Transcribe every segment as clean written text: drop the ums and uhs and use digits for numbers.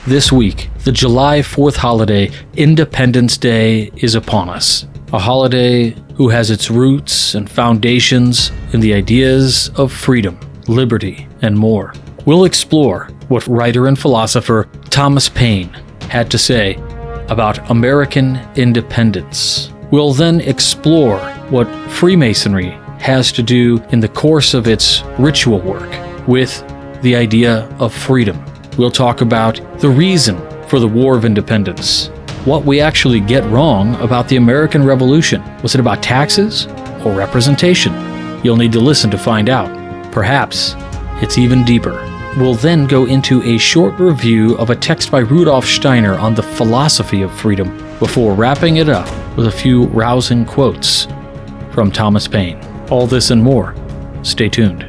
This week, the July 4th holiday, Independence Day, is upon us. A holiday who has its roots and foundations in the ideas of freedom, liberty, and more. We'll explore what writer and philosopher Thomas Paine had to say about American independence. We'll then explore what Freemasonry has to do in the course of its ritual work with the idea of freedom. We'll talk about the reason for the War of Independence, what we actually get wrong about the American Revolution. Was it about taxes or representation? You'll need to listen to find out. Perhaps it's even deeper. We'll then go into a short review of a text by Rudolf Steiner on the philosophy of freedom before wrapping it up with a few rousing quotes from Thomas Paine. All this and more. Stay tuned.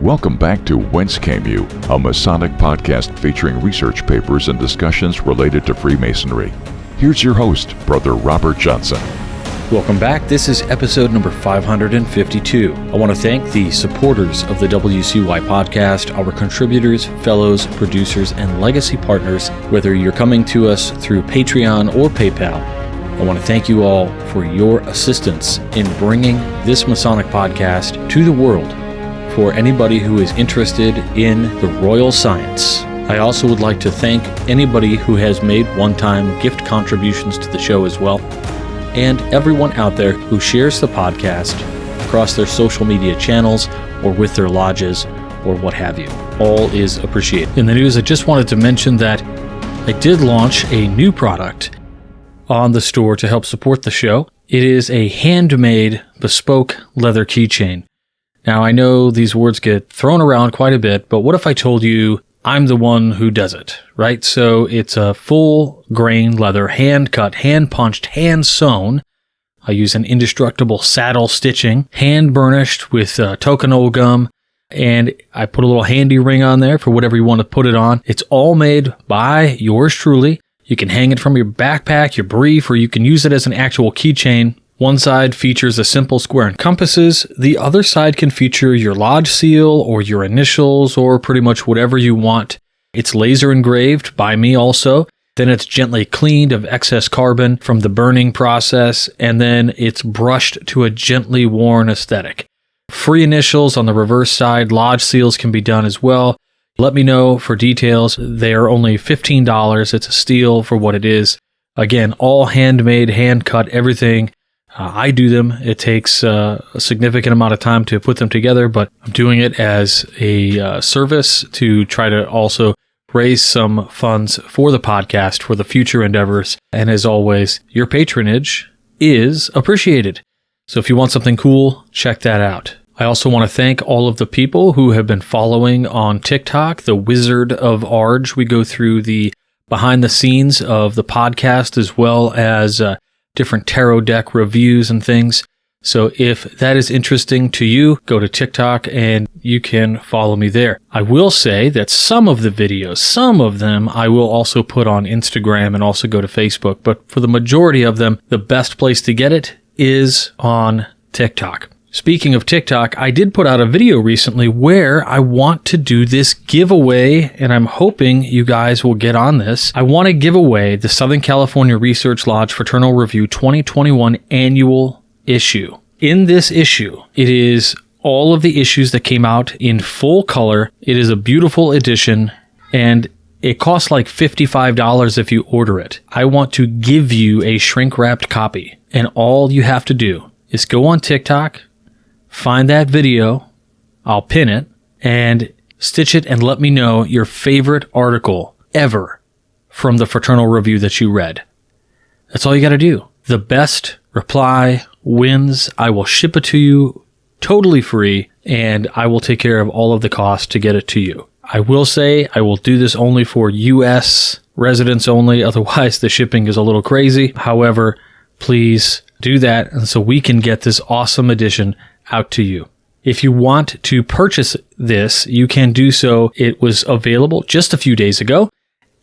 Welcome back to Whence Came You, a Masonic podcast featuring research papers and discussions related to Freemasonry. Here's your host, Brother Robert Johnson. Welcome back. This is episode number 552. I want to thank the supporters of the WCY podcast, our contributors, fellows, producers, and legacy partners, whether you're coming to us through Patreon or PayPal. I want to thank you all for your assistance in bringing this Masonic podcast to the world for anybody who is interested in the royal science. I also would like to thank anybody who has made one-time gift contributions to the show as well, and everyone out there who shares the podcast across their social media channels or with their lodges or what have you. All is appreciated. In the news, I just wanted to mention that I did launch a new product on the store to help support the show. It is a handmade bespoke leather keychain. Now, I know these words get thrown around quite a bit, but what if I told you I'm the one who does it, right? So it's a full grain leather, hand cut, hand punched, hand sewn. I use an indestructible saddle stitching, hand burnished with tokonole gum, and I put a little handy ring on there for whatever you want to put it on. It's all made by yours truly. You can hang it from your backpack, your brief, or you can use it as an actual keychain. One side features a simple square and compasses. The other side can feature your lodge seal or your initials or pretty much whatever you want. It's laser engraved by me also. Then it's gently cleaned of excess carbon from the burning process, and then it's brushed to a gently worn aesthetic. Free initials on the reverse side. Lodge seals can be done as well. Let me know for details. They are only $15. It's a steal for what it is. Again, all handmade, hand cut, everything. I do them. It takes a significant amount of time to put them together, but I'm doing it as a service to try to also raise some funds for the podcast for the future endeavors. And as always, your patronage is appreciated. So if you want something cool, check that out. I also want to thank all of the people who have been following on TikTok, the Wizard of Arge. We go through the behind the scenes of the podcast as well as different tarot deck reviews and things. So if that is interesting to you, go to TikTok and you can follow me there. I will say that some of the videos, some of them I will also put on Instagram and also go to Facebook. But for the majority of them, the best place to get it is on TikTok. Speaking of TikTok, I did put out a video recently where I want to do this giveaway, and I'm hoping you guys will get on this. I want to give away the Southern California Research Lodge Fraternal Review 2021 annual issue. In this issue, it is all of the issues that came out in full color. It is a beautiful edition, and it costs like $55 if you order it. I want to give you a shrink-wrapped copy, and all you have to do is go on TikTok, find that video, I'll pin it, and stitch it and let me know your favorite article ever from the Fraternal Review that you read. That's all you got to do. The best reply wins. I will ship it to you totally free, and I will take care of all of the costs to get it to you. I will say I will do this only for U.S. residents only, otherwise the shipping is a little crazy. However, please do that, and so we can get this awesome edition out to you. If you want to purchase this, you can do so. It was available just a few days ago,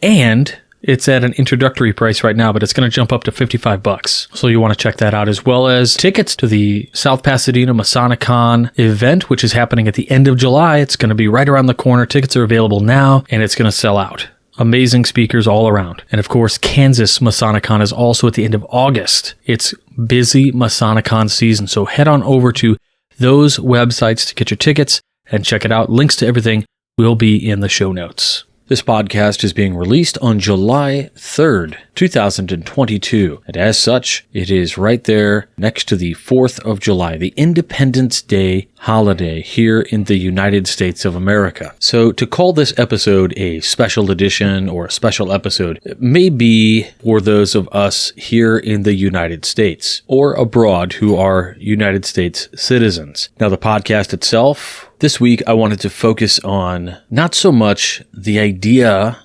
and it's at an introductory price right now, but it's going to jump up to $55. So you want to check that out, as well as tickets to the South Pasadena Masonicon event, which is happening at the end of July. It's going to be right around the corner. Tickets are available now, and it's going to sell out. Amazing speakers all around. And of course, Kansas Masonicon is also at the end of August. It's busy Masonicon season, so head on over to those websites to get your tickets and check it out. Links to everything will be in the show notes. This podcast is being released on July 3rd, 2022. And as such, it is right there next to the 4th of July, the Independence Day holiday here in the United States of America. So to call this episode a special edition or a special episode may be for those of us here in the United States or abroad who are United States citizens. Now, the podcast itself, this week, I wanted to focus on not so much the idea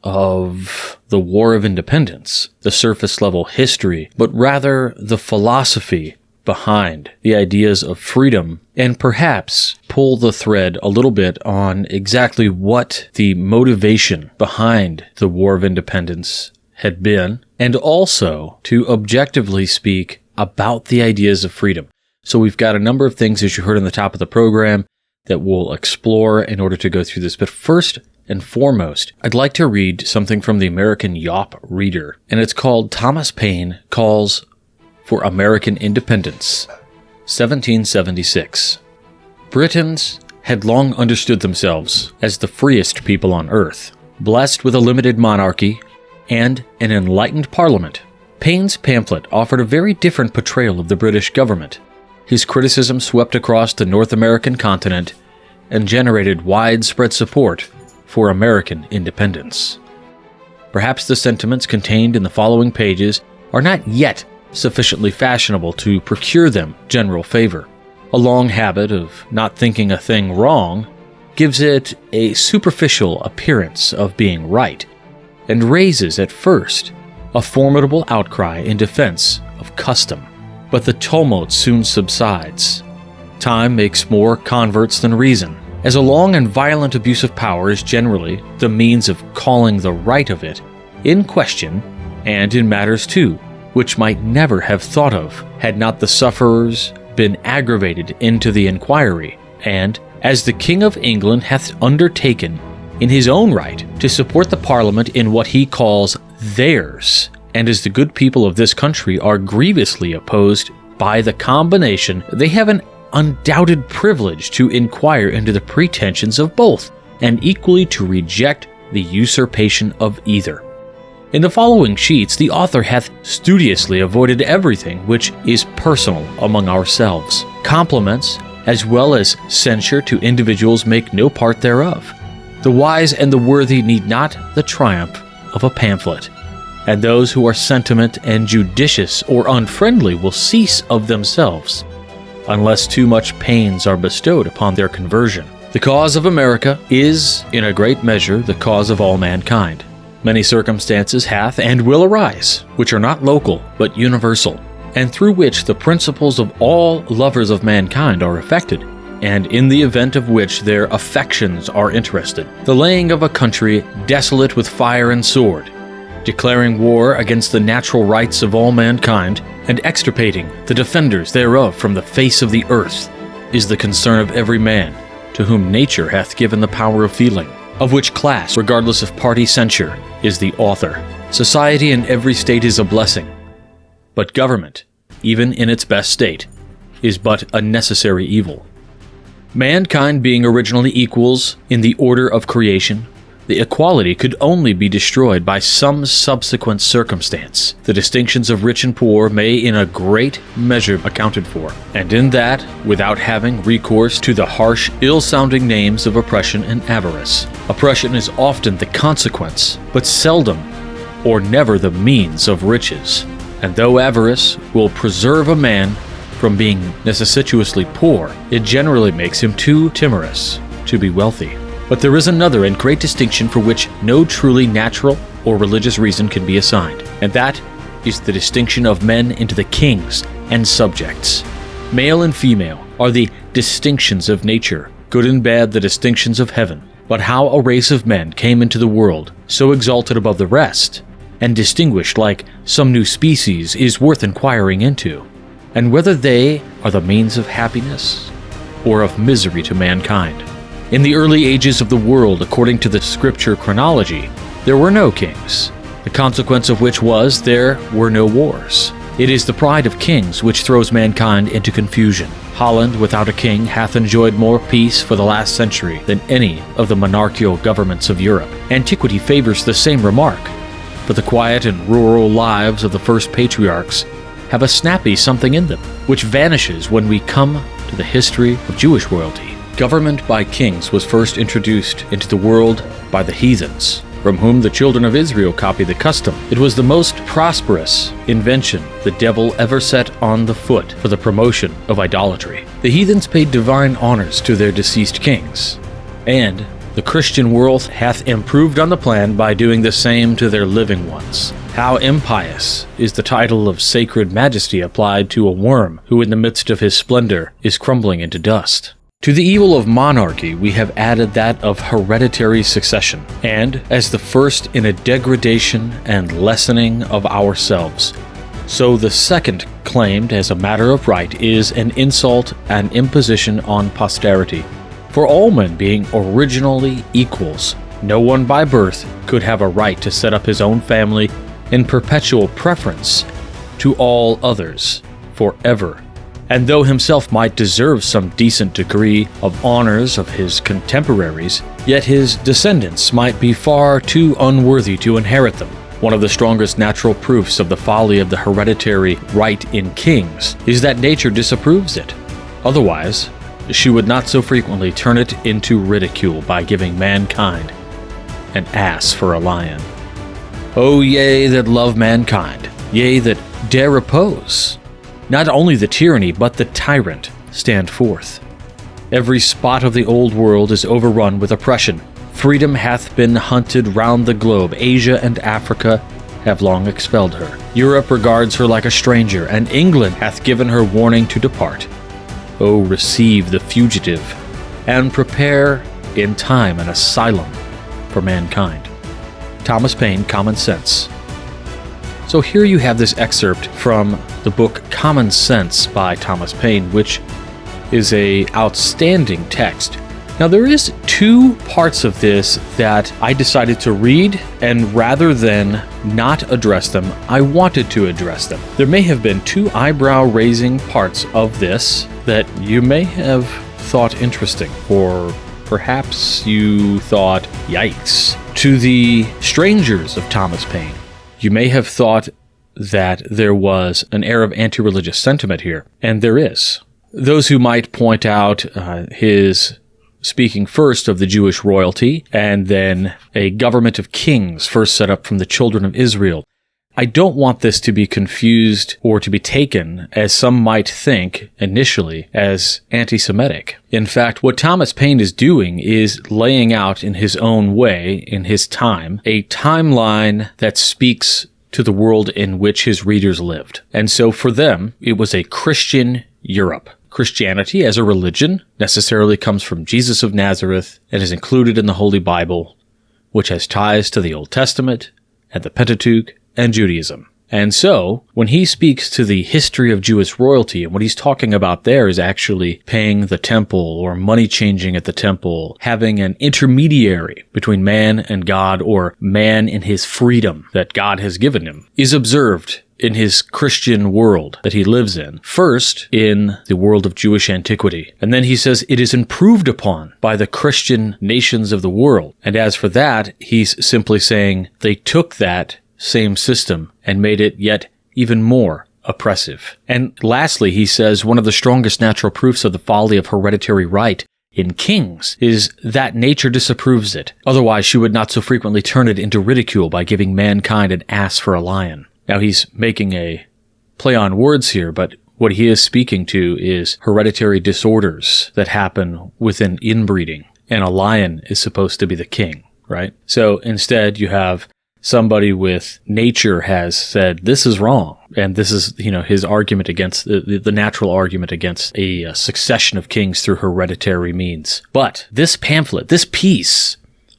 of the War of Independence, the surface level history, but rather the philosophy behind the ideas of freedom, and perhaps pull the thread a little bit on exactly what the motivation behind the War of Independence had been, and also to objectively speak about the ideas of freedom. So we've got a number of things, as you heard on the top of the program, that we'll explore in order to go through this. But first and foremost, I'd like to read something from the American Yawp Reader, and it's called Thomas Paine Calls for American Independence, 1776. Britons had long understood themselves as the freest people on earth, blessed with a limited monarchy and an enlightened parliament. Paine's pamphlet offered a very different portrayal of the British government. His criticism swept across the North American continent and generated widespread support for American independence. Perhaps the sentiments contained in the following pages are not yet sufficiently fashionable to procure them general favor. A long habit of not thinking a thing wrong gives it a superficial appearance of being right, and raises at first a formidable outcry in defense of custom. But the tumult soon subsides. Time makes more converts than reason, as a long and violent abuse of power is generally the means of calling the right of it in question, and in matters too, which might never have thought of had not the sufferers been aggravated into the inquiry, and, as the King of England hath undertaken in his own right to support the Parliament in what he calls theirs, and as the good people of this country are grievously opposed by the combination, they have an undoubted privilege to inquire into the pretensions of both, and equally to reject the usurpation of either. In the following sheets, the author hath studiously avoided everything which is personal among ourselves. Compliments, as well as censure to individuals, make no part thereof. The wise and the worthy need not the triumph of a pamphlet, and those who are sentiment and judicious or unfriendly will cease of themselves, unless too much pains are bestowed upon their conversion. The cause of America is, in a great measure, the cause of all mankind. Many circumstances hath and will arise, which are not local, but universal, and through which the principles of all lovers of mankind are affected, and in the event of which their affections are interested. The laying of a country desolate with fire and sword, declaring war against the natural rights of all mankind, and extirpating the defenders thereof from the face of the earth, is the concern of every man, to whom nature hath given the power of feeling, of which class, regardless of party censure, is the author. Society in every state is a blessing, but government, even in its best state, is but a necessary evil. Mankind being originally equals in the order of creation, the equality could only be destroyed by some subsequent circumstance. The distinctions of rich and poor may in a great measure be accounted for, and in that without having recourse to the harsh, ill-sounding names of oppression and avarice. Oppression is often the consequence, but seldom or never the means of riches. And though avarice will preserve a man from being necessitously poor, it generally makes him too timorous to be wealthy. But there is another and great distinction for which no truly natural or religious reason can be assigned, and that is the distinction of men into the kings and subjects. Male and female are the distinctions of nature, good and bad the distinctions of heaven. But how a race of men came into the world, so exalted above the rest, and distinguished like some new species, is worth inquiring into, and whether they are the means of happiness or of misery to mankind. In the early ages of the world, according to the scripture chronology, there were no kings, the consequence of which was there were no wars. It is the pride of kings which throws mankind into confusion. Holland without a king hath enjoyed more peace for the last century than any of the monarchical governments of Europe. Antiquity favors the same remark, but the quiet and rural lives of the first patriarchs have a snappy something in them, which vanishes when we come to the history of Jewish royalty. Government by kings was first introduced into the world by the heathens, from whom the children of Israel copied the custom. It was the most prosperous invention the devil ever set on the foot for the promotion of idolatry. The heathens paid divine honors to their deceased kings, and the Christian world hath improved on the plan by doing the same to their living ones. How impious is the title of sacred majesty applied to a worm who in the midst of his splendor is crumbling into dust. To the evil of monarchy we have added that of hereditary succession, and as the first in a degradation and lessening of ourselves, so the second claimed as a matter of right is an insult and imposition on posterity. For all men being originally equals, no one by birth could have a right to set up his own family in perpetual preference to all others forever. And though himself might deserve some decent degree of honors of his contemporaries, yet his descendants might be far too unworthy to inherit them. One of the strongest natural proofs of the folly of the hereditary right in kings is that nature disapproves it. Otherwise, she would not so frequently turn it into ridicule by giving mankind an ass for a lion. O ye that love mankind, ye that dare oppose, not only the tyranny but the tyrant stand forth. Every spot of the old world is overrun with oppression. Freedom hath been hunted round the globe. Asia and Africa have long expelled her. Europe regards her like a stranger, and England hath given her warning to depart. O receive the fugitive, and prepare in time an asylum for mankind. Thomas Paine, Common Sense. So here you have this excerpt from the book Common Sense by Thomas Paine, which is an outstanding text. Now there is two parts of this that I decided to read, and rather than not address them, I wanted to address them. There may have been two eyebrow-raising parts of this that you may have thought interesting, or perhaps you thought, yikes. To the strangers of Thomas Paine, you may have thought that there was an air of anti-religious sentiment here, and there is. Those who might point out his speaking first of the Jewish royalty, and then a government of kings first set up from the children of Israel. I don't want this to be confused or to be taken, as some might think initially, as anti-Semitic. In fact, what Thomas Paine is doing is laying out in his own way, in his time, a timeline that speaks to the world in which his readers lived. And so for them, it was a Christian Europe. Christianity as a religion necessarily comes from Jesus of Nazareth and is included in the Holy Bible, which has ties to the Old Testament and the Pentateuch and Judaism. And so, when he speaks to the history of Jewish royalty, and what he's talking about there is actually paying the temple or money changing at the temple, having an intermediary between man and God, or man in his freedom that God has given him, is observed in his Christian world that he lives in. First, in the world of Jewish antiquity. And then he says it is improved upon by the Christian nations of the world. And as for that, he's simply saying they took that same system and made it yet even more oppressive. And lastly, he says one of the strongest natural proofs of the folly of hereditary right in kings is that nature disapproves it. Otherwise, she would not so frequently turn it into ridicule by giving mankind an ass for a lion. Now, he's making a play on words here, but what he is speaking to is hereditary disorders that happen within inbreeding, and a lion is supposed to be the king, right? So instead, you have somebody with nature has said, this is wrong. And this is, his argument against, the natural argument against a succession of kings through hereditary means. But this pamphlet, this piece,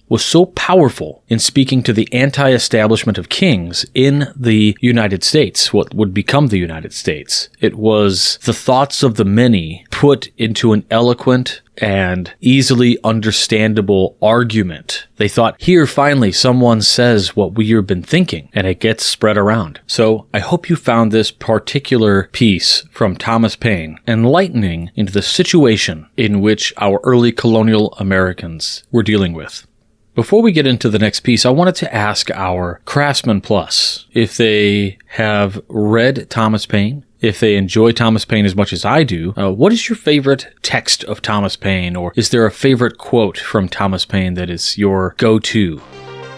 was so powerful in speaking to the anti-establishment of kings in the United States, what would become the United States. It was the thoughts of the many put into an eloquent and easily understandable argument. They thought, here finally someone says what we've been thinking, and it gets spread around. So I hope you found this particular piece from Thomas Paine enlightening into the situation in which our early colonial Americans were dealing with. Before we get into the next piece, I wanted to ask our Craftsman Plus if they have read Thomas Paine, if they enjoy Thomas Paine as much as I do. What is your favorite text of Thomas Paine, or is there a favorite quote from Thomas Paine that is your go-to?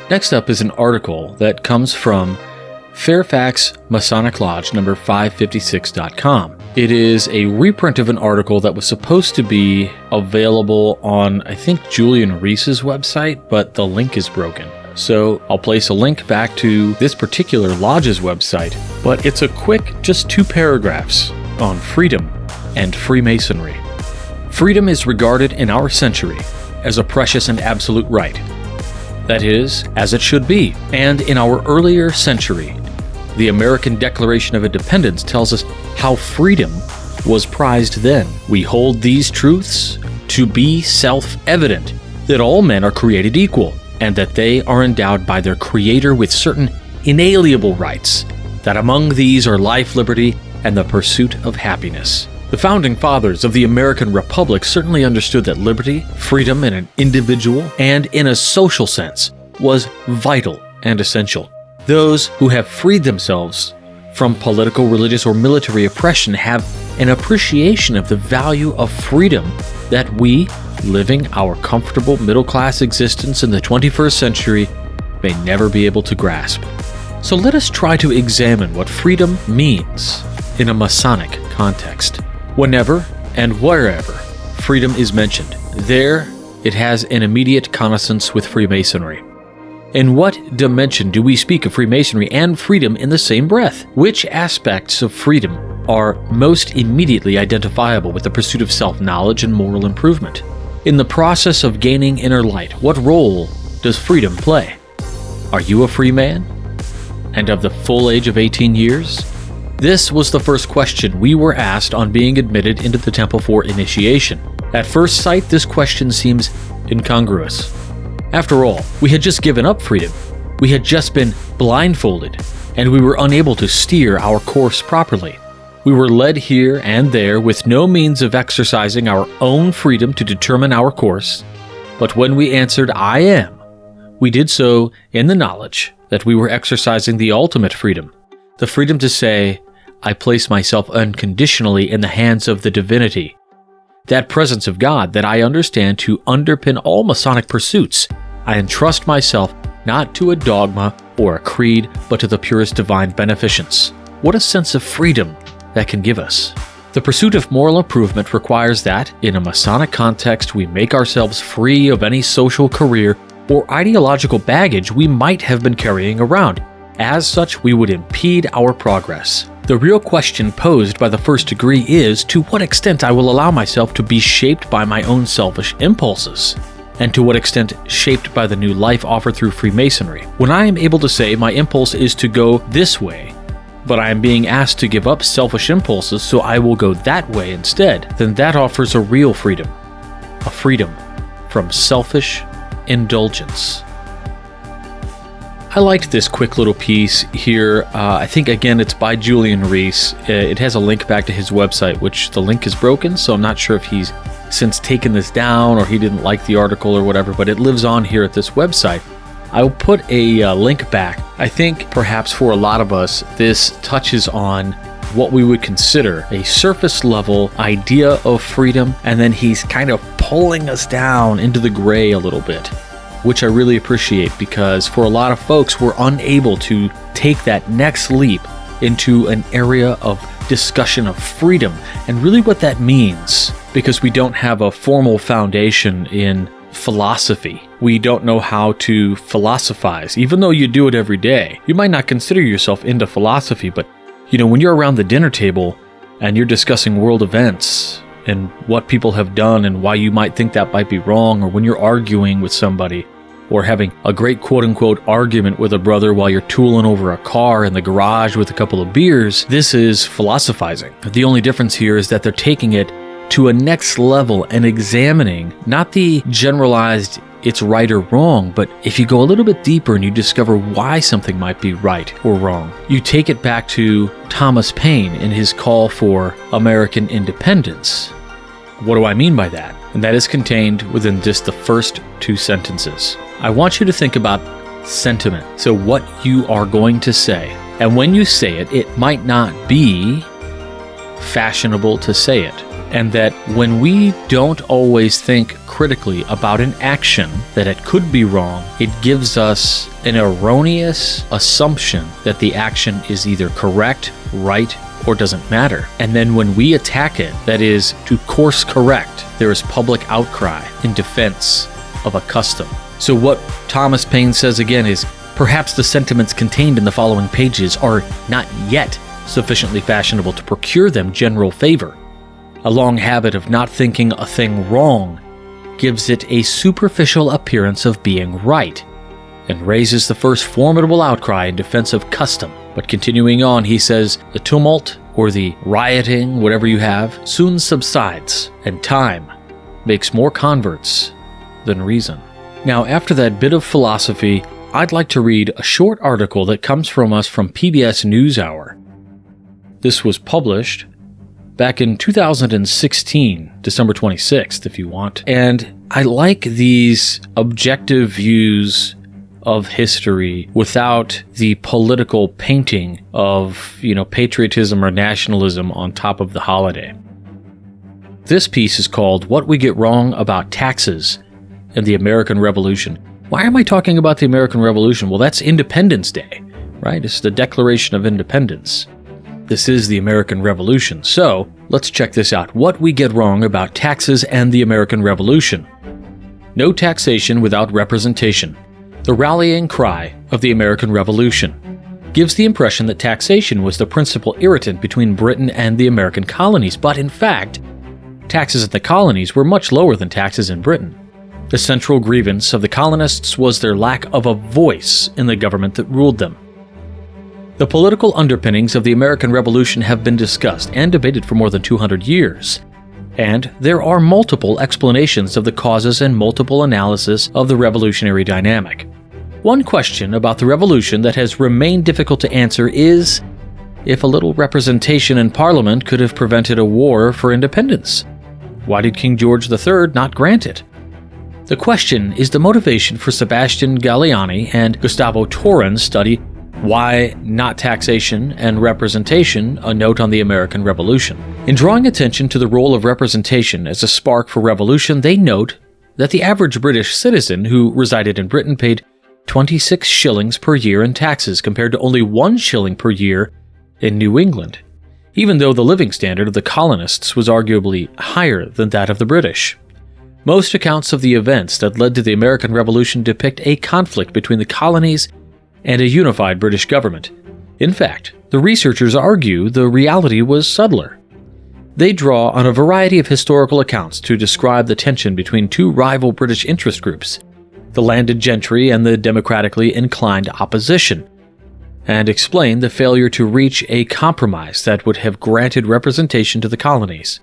Next up is an article that comes from Fairfax Masonic Lodge number 556.com. It is a reprint of an article that was supposed to be available on, I think, Julian Reese's website, but the link is broken. So I'll place a link back to this particular lodge's website, but it's a quick, just 2 paragraphs on freedom and Freemasonry. Freedom is regarded in our century as a precious and absolute right. That is, as it should be. And in our earlier century, the American Declaration of Independence tells us how freedom was prized then. We hold these truths to be self-evident, that all men are created equal, and that they are endowed by their Creator with certain inalienable rights, that among these are life, liberty, and the pursuit of happiness. The founding fathers of the American Republic certainly understood that liberty, freedom in an individual and in a social sense, was vital and essential. Those who have freed themselves from political, religious, or military oppression have an appreciation of the value of freedom that we, living our comfortable middle-class existence in the 21st century, may never be able to grasp. So let us try to examine what freedom means in a Masonic context. Whenever and wherever freedom is mentioned, there it has an immediate consonance with Freemasonry. In what dimension do we speak of Freemasonry and freedom in the same breath? Which aspects of freedom are most immediately identifiable with the pursuit of self-knowledge and moral improvement? In the process of gaining inner light, what role does freedom play? Are you a free man? And of the full age of 18 years? This was the first question we were asked on being admitted into the temple for initiation. At first sight, this question seems incongruous. After all, we had just given up freedom. We had just been blindfolded, and we were unable to steer our course properly. We were led here and there with no means of exercising our own freedom to determine our course. But when we answered, "I am," we did so in the knowledge that we were exercising the ultimate freedom, the freedom to say, "I place myself unconditionally in the hands of the divinity." That presence of God that I understand to underpin all Masonic pursuits. I entrust myself not to a dogma or a creed, but to the purest divine beneficence. What a sense of freedom that can give us. The pursuit of moral improvement requires that, in a Masonic context, we make ourselves free of any social career or ideological baggage we might have been carrying around. As such, we would impede our progress. The real question posed by the first degree is to what extent I will allow myself to be shaped by my own selfish impulses, and to what extent shaped by the new life offered through Freemasonry. When I am able to say my impulse is to go this way, but I am being asked to give up selfish impulses so I will go that way instead, then that offers a real freedom, a freedom from selfish indulgence. I liked this quick little piece here. I think, again, it's by Julian Reese. It has a link back to his website, which the link is broken, so I'm not sure if he's since taken this down or he didn't like the article or whatever, but it lives on here at this website. I'll put a link back. I think perhaps for a lot of us, this touches on what we would consider a surface level idea of freedom, and then he's kind of pulling us down into the gray a little bit, which I really appreciate, because for a lot of folks, we're unable to take that next leap into an area of discussion of freedom and really what that means, because we don't have a formal foundation in philosophy. We don't know how to philosophize, even though you do it every day. You might not consider yourself into philosophy, but when you're around the dinner table and you're discussing world events and what people have done and why you might think that might be wrong, or when you're arguing with somebody, or having a great quote-unquote argument with a brother while you're tooling over a car in the garage with a couple of beers, this is philosophizing. The only difference here is that they're taking it to a next level and examining not the generalized it's right or wrong, but if you go a little bit deeper and you discover why something might be right or wrong, you take it back to Thomas Paine in his call for American independence. What do I mean by that? And that is contained within just the first two sentences. I want you to think about sentiment. So what you are going to say. And when you say it, it might not be fashionable to say it. And that when we don't always think critically about an action, that it could be wrong, it gives us an erroneous assumption that the action is either correct, right, or doesn't matter. And then when we attack it, that is, to course correct, there is public outcry in defense of a custom. So what Thomas Paine says again is, perhaps the sentiments contained in the following pages are not yet sufficiently fashionable to procure them general favor. A long habit of not thinking a thing wrong gives it a superficial appearance of being right, and raises the first formidable outcry in defense of custom. But continuing on, he says, the tumult, or the rioting, whatever you have, soon subsides, and time makes more converts than reason. Now, after that bit of philosophy, I'd like to read a short article that comes from us from PBS NewsHour. This was published back in 2016, December 26th, if you want. And I like these objective views of history without the political painting of, patriotism or nationalism on top of the holiday. This piece is called What We Get Wrong About Taxes and the American Revolution. Why am I talking about the American Revolution? Well, that's Independence Day, right? It's the Declaration of Independence. This is the American Revolution. So, let's check this out. What we get wrong about taxes and the American Revolution. No taxation without representation. The rallying cry of the American Revolution gives the impression that taxation was the principal irritant between Britain and the American colonies, but in fact, taxes in the colonies were much lower than taxes in Britain. The central grievance of the colonists was their lack of a voice in the government that ruled them. The political underpinnings of the American Revolution have been discussed and debated for more than 200 years, and there are multiple explanations of the causes and multiple analysis of the revolutionary dynamic. One question about the revolution that has remained difficult to answer is if a little representation in Parliament could have prevented a war for independence. Why did King George III not grant it? The question is the motivation for Sebastian Galliani and Gustavo Torren's study Why Not Taxation and Representation, a Note on the American Revolution. In drawing attention to the role of representation as a spark for revolution, they note that the average British citizen who resided in Britain paid 26 shillings per year in taxes compared to only 1 shilling per year in New England, even though the living standard of the colonists was arguably higher than that of the British. Most accounts of the events that led to the American Revolution depict a conflict between the colonies and a unified British government. In fact, the researchers argue the reality was subtler. They draw on a variety of historical accounts to describe the tension between two rival British interest groups, the landed gentry and the democratically inclined opposition, and explain the failure to reach a compromise that would have granted representation to the colonies.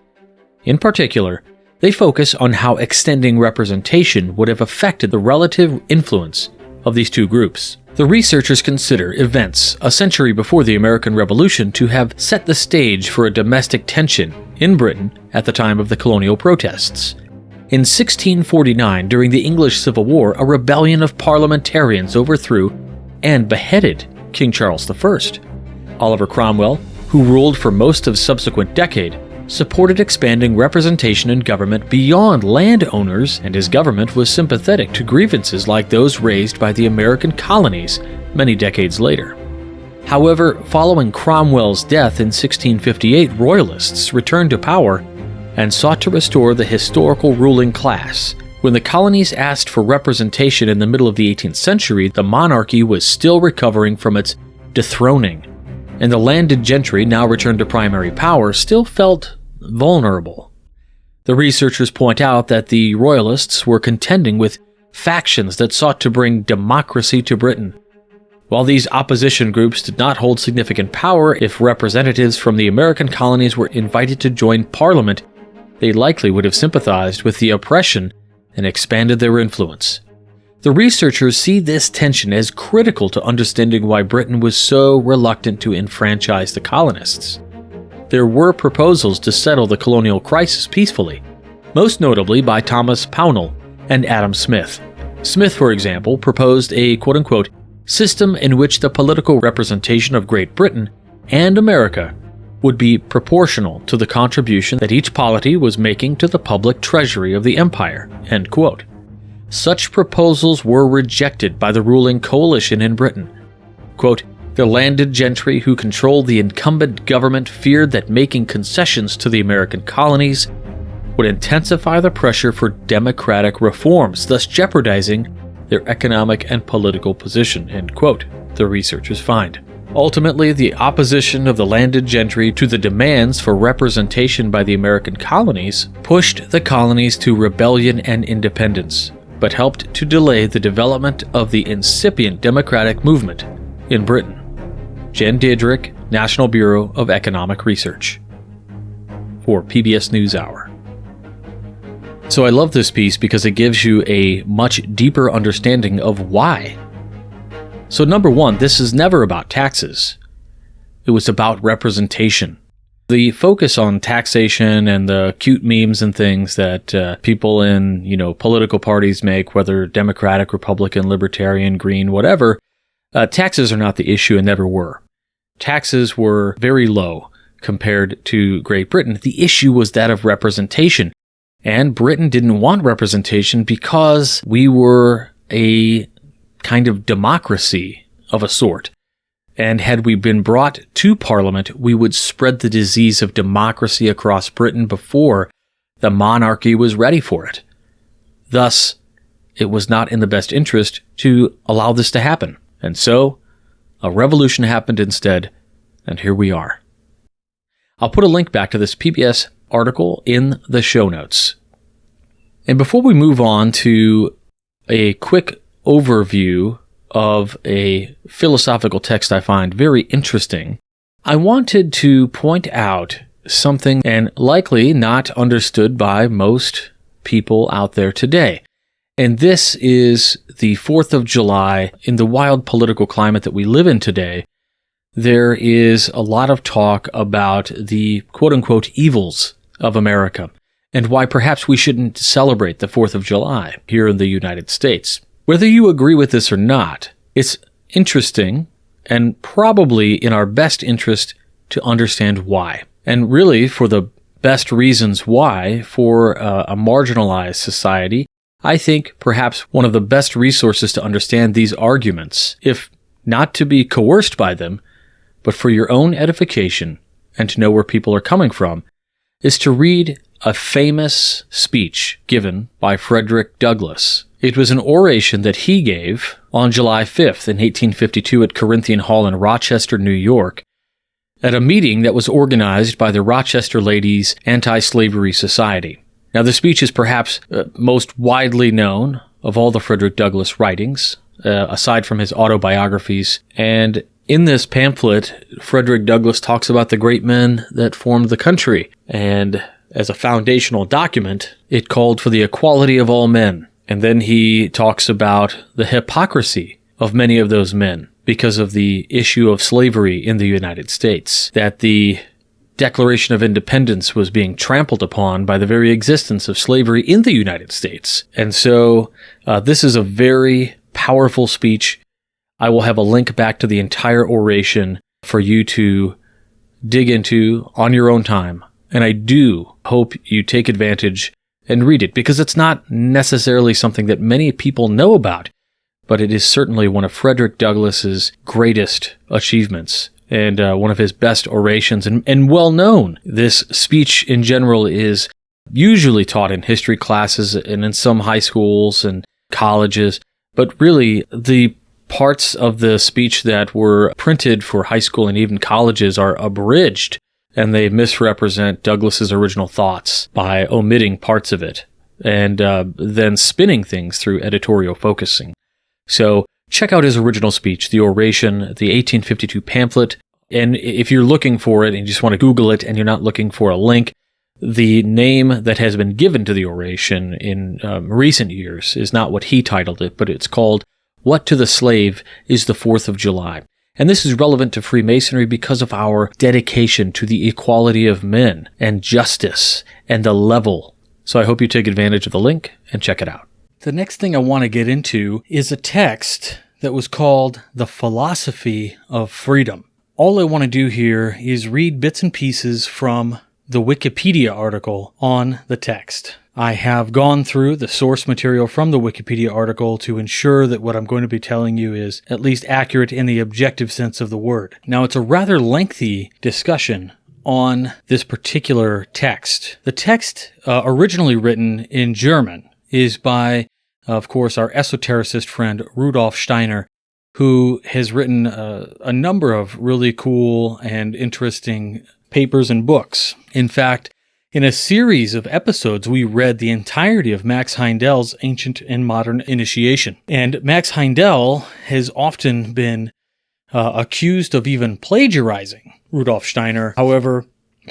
In particular, they focus on how extending representation would have affected the relative influence of these two groups. The researchers consider events a century before the American Revolution to have set the stage for a domestic tension in Britain at the time of the colonial protests. In 1649, during the English Civil War, a rebellion of parliamentarians overthrew and beheaded King Charles I. Oliver Cromwell, who ruled for most of the subsequent decade, supported expanding representation in government beyond landowners, and his government was sympathetic to grievances like those raised by the American colonies many decades later. However, following Cromwell's death in 1658, royalists returned to power and sought to restore the historical ruling class. When the colonies asked for representation in the middle of the 18th century, the monarchy was still recovering from its dethroning, and the landed gentry, now returned to primary power, still felt vulnerable. The researchers point out that the royalists were contending with factions that sought to bring democracy to Britain. While these opposition groups did not hold significant power, if representatives from the American colonies were invited to join Parliament, they likely would have sympathized with the oppression and expanded their influence. The researchers see this tension as critical to understanding why Britain was so reluctant to enfranchise the colonists. There were proposals to settle the colonial crisis peacefully, most notably by Thomas Pownall and Adam Smith. Smith, for example, proposed a quote-unquote system in which the political representation of Great Britain and America would be proportional to the contribution that each polity was making to the public treasury of the empire, end quote. Such proposals were rejected by the ruling coalition in Britain. Quote, the landed gentry who controlled the incumbent government feared that making concessions to the American colonies would intensify the pressure for democratic reforms, thus jeopardizing their economic and political position, end quote, the researchers find. Ultimately, the opposition of the landed gentry to the demands for representation by the American colonies pushed the colonies to rebellion and independence, but helped to delay the development of the incipient democratic movement in Britain. Jen Diedrich, National Bureau of Economic Research. For PBS NewsHour. So I love this piece because it gives you a much deeper understanding of why. So number one, this is never about taxes. It was about representation. The focus on taxation and the cute memes and things that people in, political parties make, whether Democratic, Republican, Libertarian, Green, whatever, taxes are not the issue and never were. Taxes were very low compared to Great Britain. The issue was that of representation. And Britain didn't want representation because we were a kind of democracy of a sort. And had we been brought to Parliament, we would spread the disease of democracy across Britain before the monarchy was ready for it. Thus, it was not in the best interest to allow this to happen. And so, a revolution happened instead, and here we are. I'll put a link back to this PBS article in the show notes. And before we move on to a quick overview of a philosophical text I find very interesting, I wanted to point out something and likely not understood by most people out there today. And this is the 4th of July. In the wild political climate that we live in today, there is a lot of talk about the quote-unquote evils of America and why perhaps we shouldn't celebrate the 4th of July here in the United States. Whether you agree with this or not, it's interesting and probably in our best interest to understand why. And really, for the best reasons why, for a marginalized society, I think perhaps one of the best resources to understand these arguments, if not to be coerced by them, but for your own edification and to know where people are coming from, is to read a famous speech given by Frederick Douglass. It was an oration that he gave on July 5th in 1852 at Corinthian Hall in Rochester, New York, at a meeting that was organized by the Rochester Ladies Anti-Slavery Society. Now, the speech is perhaps most widely known of all the Frederick Douglass writings, aside from his autobiographies. And in this pamphlet, Frederick Douglass talks about the great men that formed the country. And as a foundational document, it called for the equality of all men. And then he talks about the hypocrisy of many of those men because of the issue of slavery in the United States, that the Declaration of Independence was being trampled upon by the very existence of slavery in the United States. And so this is a very powerful speech. I will have a link back to the entire oration for you to dig into on your own time. And I do hope you take advantage and read it, because it's not necessarily something that many people know about, but it is certainly one of Frederick Douglass's greatest achievements and one of his best orations and well known. This speech in general is usually taught in history classes and in some high schools and colleges, but really the parts of the speech that were printed for high school and even colleges are abridged, and they misrepresent Douglass's original thoughts by omitting parts of it and then spinning things through editorial focusing. So check out his original speech, the oration, the 1852 pamphlet. And if you're looking for it and you just want to Google it and you're not looking for a link, The name that has been given to the oration in recent years is not what he titled it, but it's called What to the Slave is the 4th of July. And this is relevant to Freemasonry because of our dedication to the equality of men and justice and the level. So I hope you take advantage of the link and check it out. The next thing I want to get into is a text that was called The Philosophy of Freedom. All I want to do here is read bits and pieces from the Wikipedia article on the text. I have gone through the source material from the Wikipedia article to ensure that what I'm going to be telling you is at least accurate in the objective sense of the word. Now, it's a rather lengthy discussion on this particular text. The text, originally written in German, is by, of course, our esotericist friend Rudolf Steiner, who has written a number of really cool and interesting papers and books. In fact, in a series of episodes, we read the entirety of Max Heindel's Ancient and Modern Initiation. And Max Heindel has often been accused of even plagiarizing Rudolf Steiner. However,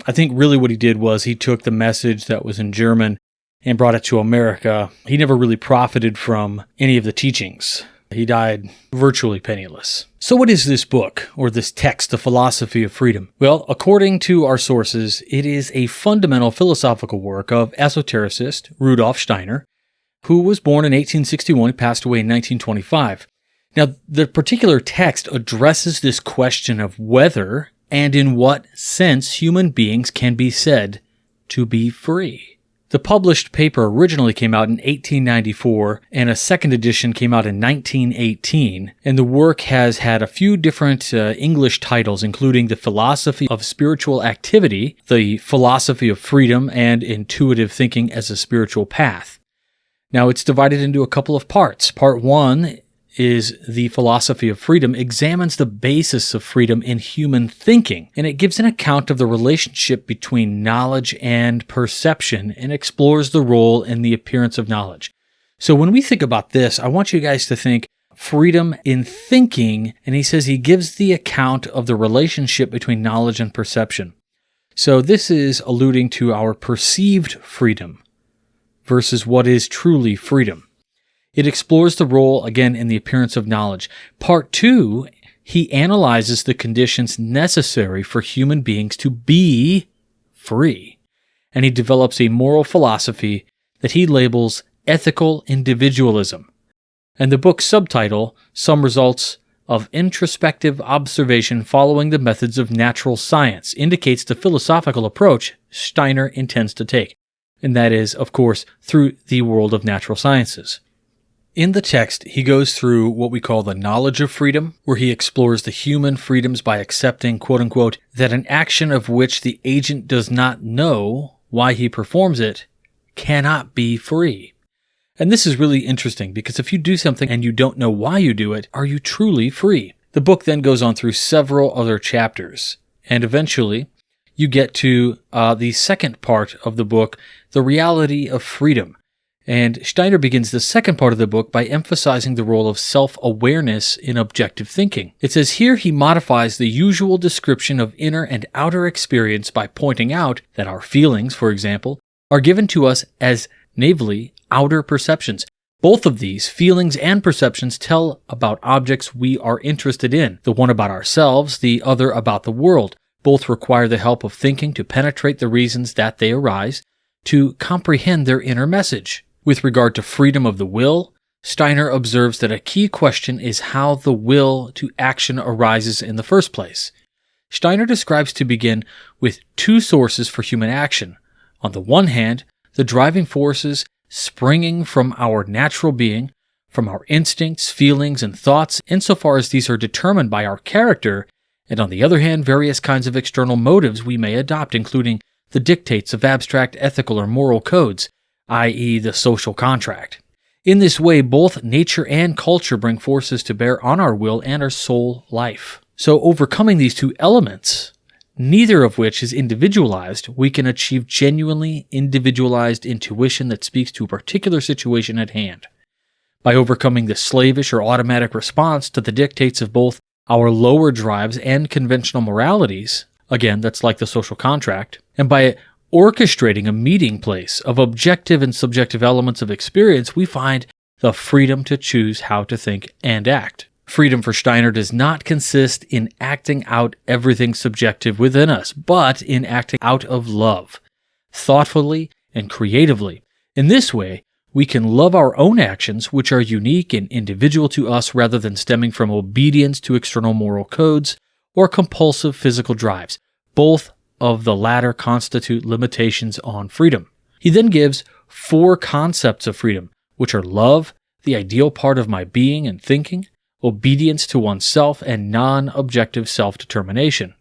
I think really what he did was he took the message that was in German and brought it to America. He never really profited from any of the teachings. He died virtually penniless. So what is this book, or this text, The Philosophy of Freedom? Well, according to our sources, it is a fundamental philosophical work of esotericist Rudolf Steiner, who was born in 1861 and passed away in 1925. Now, the particular text addresses this question of whether and in what sense human beings can be said to be free. The published paper originally came out in 1894, and a second edition came out in 1918, and the work has had a few different English titles, including The Philosophy of Spiritual Activity, The Philosophy of Freedom, and Intuitive Thinking as a Spiritual Path. Now, it's divided into a couple of parts. Part 1 is The Philosophy of Freedom, examines the basis of freedom in human thinking, and it gives an account of the relationship between knowledge and perception and explores the role and the appearance of knowledge. So when we think about this, I want you guys to think freedom in thinking, and he says he gives the account of the relationship between knowledge and perception. So this is alluding to our perceived freedom versus what is truly freedom. It explores the role, again, in the appearance of knowledge. Part 2, he analyzes the conditions necessary for human beings to be free. And he develops a moral philosophy that he labels ethical individualism. And the book's subtitle, Some Results of Introspective Observation Following the Methods of Natural Science, indicates the philosophical approach Steiner intends to take. And that is, of course, through the world of natural sciences. In the text, he goes through what we call the knowledge of freedom, where he explores the human freedoms by accepting, quote-unquote, that an action of which the agent does not know why he performs it cannot be free. And this is really interesting, because if you do something and you don't know why you do it, are you truly free? The book then goes on through several other chapters, and eventually you get to the second part of the book, The Reality of Freedom. And Steiner begins the second part of the book by emphasizing the role of self-awareness in objective thinking. It says here he modifies the usual description of inner and outer experience by pointing out that our feelings, for example, are given to us as naively outer perceptions. Both of these, feelings and perceptions, tell about objects we are interested in, the one about ourselves, the other about the world. Both require the help of thinking to penetrate the reasons that they arise, to comprehend their inner message. With regard to freedom of the will, Steiner observes that a key question is how the will to action arises in the first place. Steiner describes to begin with two sources for human action. On the one hand, the driving forces springing from our natural being, from our instincts, feelings, and thoughts, insofar as these are determined by our character, and on the other hand, various kinds of external motives we may adopt, including the dictates of abstract ethical or moral codes, i.e. the social contract. In this way, both nature and culture bring forces to bear on our will and our soul life. So overcoming these two elements, neither of which is individualized, we can achieve genuinely individualized intuition that speaks to a particular situation at hand. By overcoming the slavish or automatic response to the dictates of both our lower drives and conventional moralities, again, that's like the social contract, and by orchestrating a meeting place of objective and subjective elements of experience, we find the freedom to choose how to think and act. Freedom for Steiner does not consist in acting out everything subjective within us, but in acting out of love, thoughtfully and creatively. In this way, we can love our own actions, which are unique and individual to us rather than stemming from obedience to external moral codes or compulsive physical drives. Both of the latter constitute limitations on freedom. He then gives 4 concepts of freedom, which are love, the ideal part of my being and thinking, obedience to oneself, and non-objective self-determination.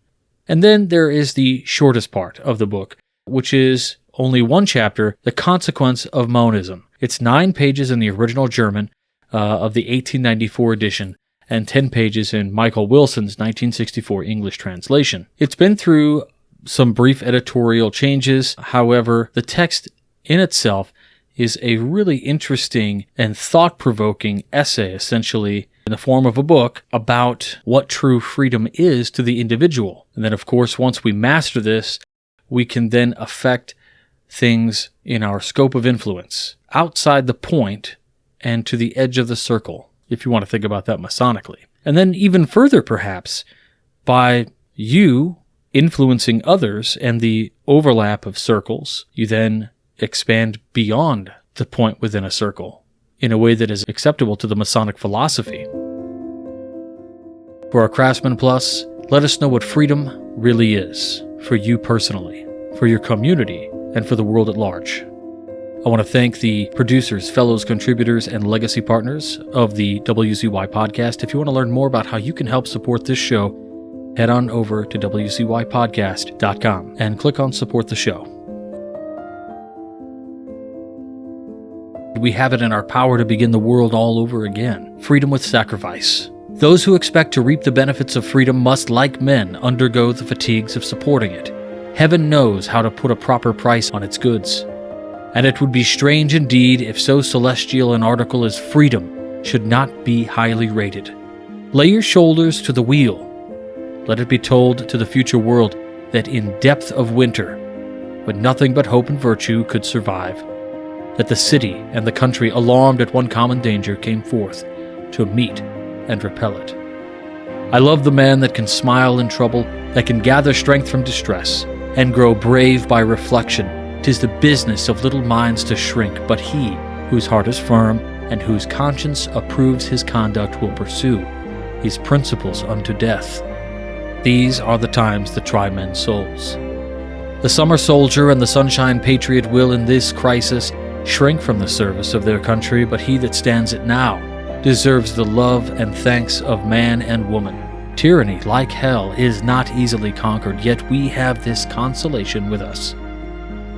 And then there is the shortest part of the book, which is only 1 chapter, The Consequence of Monism. It's 9 pages in the original German of the 1894 edition and 10 pages in Michael Wilson's 1964 English translation. It's been through some brief editorial changes. However, the text in itself is a really interesting and thought-provoking essay, essentially in the form of a book about what true freedom is to the individual. And then, of course, once we master this, we can then affect things in our scope of influence, outside the point and to the edge of the circle, if you want to think about that Masonically. And then even further, perhaps, by you influencing others and the overlap of circles, you then expand beyond the point within a circle in a way that is acceptable to the Masonic philosophy. For our Craftsman Plus, let us know what freedom really is for you personally, for your community, and for the world at large. I want to thank the producers, fellows, contributors, and legacy partners of the WCY podcast. If you want to learn more about how you can help support this show, head on over to WCYpodcast.com and click on Support the Show. We have it in our power to begin the world all over again. Freedom with sacrifice. Those who expect to reap the benefits of freedom must, like men, undergo the fatigues of supporting it. Heaven knows how to put a proper price on its goods. And it would be strange indeed if so celestial an article as freedom should not be highly rated. Lay your shoulders to the wheel. Let it be told to the future world that in depth of winter, when nothing but hope and virtue could survive, that the city and the country, alarmed at one common danger, came forth to meet and repel it. I love the man that can smile in trouble, that can gather strength from distress, and grow brave by reflection. 'Tis the business of little minds to shrink, but he whose heart is firm and whose conscience approves his conduct will pursue his principles unto death. These are the times that try men's souls. The summer soldier and the sunshine patriot will in this crisis shrink from the service of their country, but he that stands it now deserves the love and thanks of man and woman. Tyranny, like hell, is not easily conquered, yet we have this consolation with us,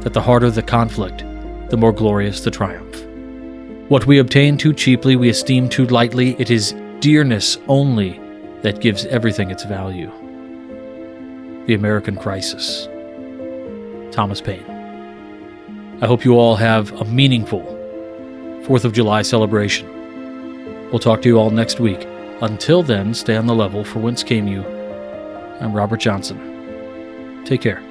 that the harder the conflict, the more glorious the triumph. What we obtain too cheaply, we esteem too lightly. It is dearness only that gives everything its value. The American Crisis. Thomas Paine. I hope you all have a meaningful 4th of July celebration. We'll talk to you all next week. Until then, stay on the level. For Whence Came You, I'm Robert Johnson. Take care.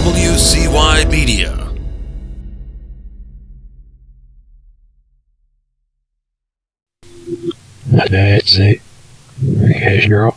WCY Media. That's it. Because you're